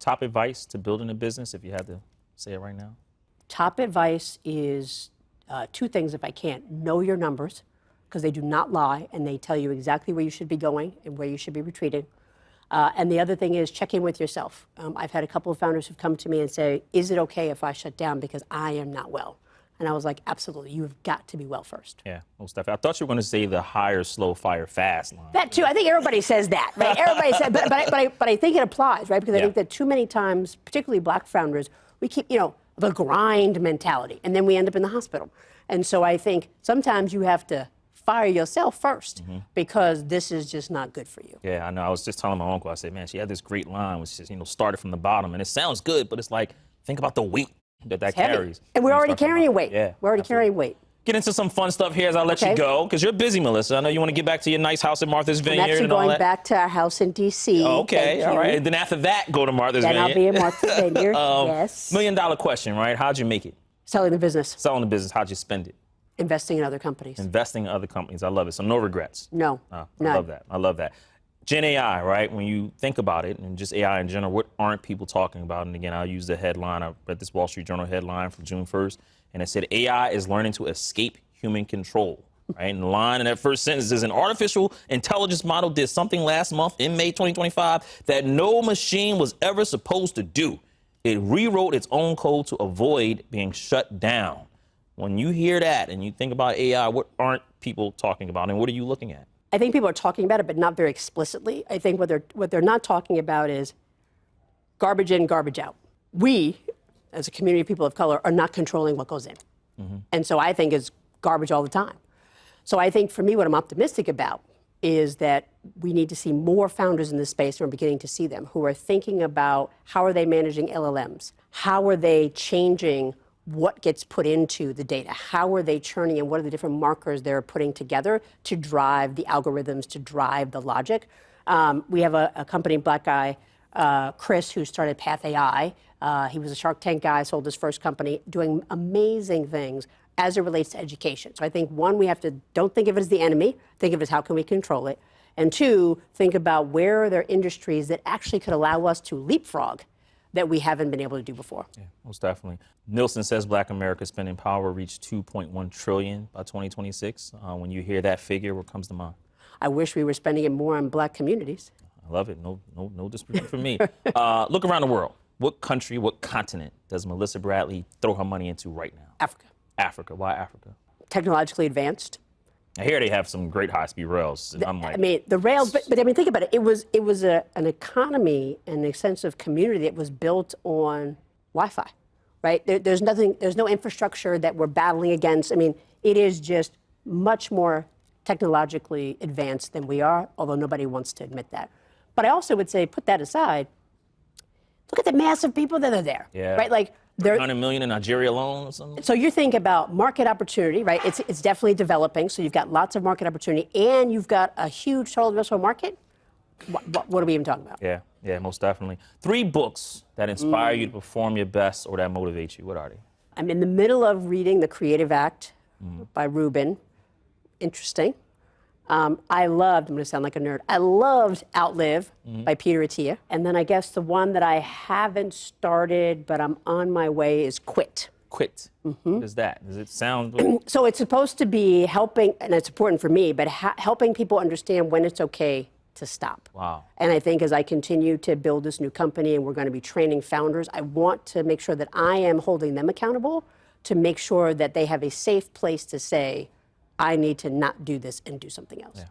top advice to building a business, if you had to say it right now? Top advice is two things if I can. Know your numbers, because they do not lie, and they tell you exactly where you should be going and where you should be retreating. And the other thing is check in with yourself. I've had a couple of founders who've come to me and say, is it okay if I shut down because I am not well? And I was like, absolutely, you've got to be well first. Yeah, most definitely. I thought you were going to say the hire slow, fire fast line. That too. I think everybody says that, right? Everybody says, but I think it applies, right? Because I think that too many times, particularly black founders, we keep, the grind mentality, and then we end up in the hospital. And so I think sometimes you have to fire yourself first because this is just not good for you. Yeah, I know. I was just telling my uncle, I said, man, she had this great line, which is, started from the bottom. And it sounds good, but it's like, think about the weight that carries. And we're already carrying weight. Yeah, we're already carrying weight. Get into some fun stuff here as I let you go, because you're busy, Melissa. I know you want to get back to your nice house in Martha's Vineyard. I'm actually and all going that. back to our house in D.C. Okay, all right. And then after that, go to Martha's Vineyard. Then I'll be in Martha's Vineyard, yes. $1 million question, right? How'd you make it? Selling the business. Selling the business. How'd you spend it? Investing in other companies. Investing in other companies. I love it. So no regrets. No. I love that. I love that. Gen AI, right? When you think about it, and just AI in general, what aren't people talking about? And again, I'll use the headline. I read this Wall Street Journal headline from June 1st, and it said AI is learning to escape human control. Right? And the line in that first sentence is an artificial intelligence model did something last month in May 2025 that no machine was ever supposed to do. It rewrote its own code to avoid being shut down. When you hear that and you think about AI, what aren't people talking about, and what are you looking at? I think people are talking about it, but not very explicitly. I think what they're not talking about is garbage in, garbage out. We, as a community of people of color, are not controlling what goes in. And so I think it's garbage all the time. So I think for me, what I'm optimistic about is that we need to see more founders in this space, and we're beginning to see them, who are thinking about how are they managing LLMs? How are they changing what gets put into the data? How are they churning, and what are the different markers they're putting together to drive the algorithms, to drive the logic? We have a company, black guy, Chris, who started Path AI. He was a Shark Tank guy, sold his first company, doing amazing things as it relates to education. So I think, one, we have to don't think of it as the enemy, think of it as how can we control it? And two, think about where are there industries that actually could allow us to leapfrog that we haven't been able to do before. Yeah, most definitely. Nielsen says Black America's spending power will reach $2.1 trillion by 2026. When you hear that figure, what comes to mind? I wish we were spending it more on black communities. I love it. No disrespect for me. Look around the world. What country, what continent does Melissa Bradley throw her money into right now? Africa. Africa. Why Africa? Technologically advanced. I hear they have some great high-speed rails. And I'm like, I mean, the rails, but I mean, think about it. It was an economy and a sense of community that was built on Wi-Fi, right? There's no infrastructure that we're battling against. I mean, it is just much more technologically advanced than we are, although nobody wants to admit that. But I also would say, put that aside, look at the massive people that are there, right? Like, 100 million in Nigeria alone or something? So you think about market opportunity, right? It's definitely developing. So you've got lots of market opportunity, and you've got a huge total addressable market. What are we even talking about? Yeah, most definitely. 3 books that inspire you to perform your best or that motivate you. What are they? I'm in the middle of reading The Creative Act by Rubin. Interesting. I'm going to sound like a nerd, I loved Outlive by Peter Attia. And then I guess the one that I haven't started, but I'm on my way, is Quit. Quit. What is that? Does it sound... So it's supposed to be helping, and it's important for me, but helping people understand when it's okay to stop. Wow. And I think as I continue to build this new company, and we're going to be training founders, I want to make sure that I am holding them accountable to make sure that they have a safe place to say, I need to not do this and do something else. Yeah.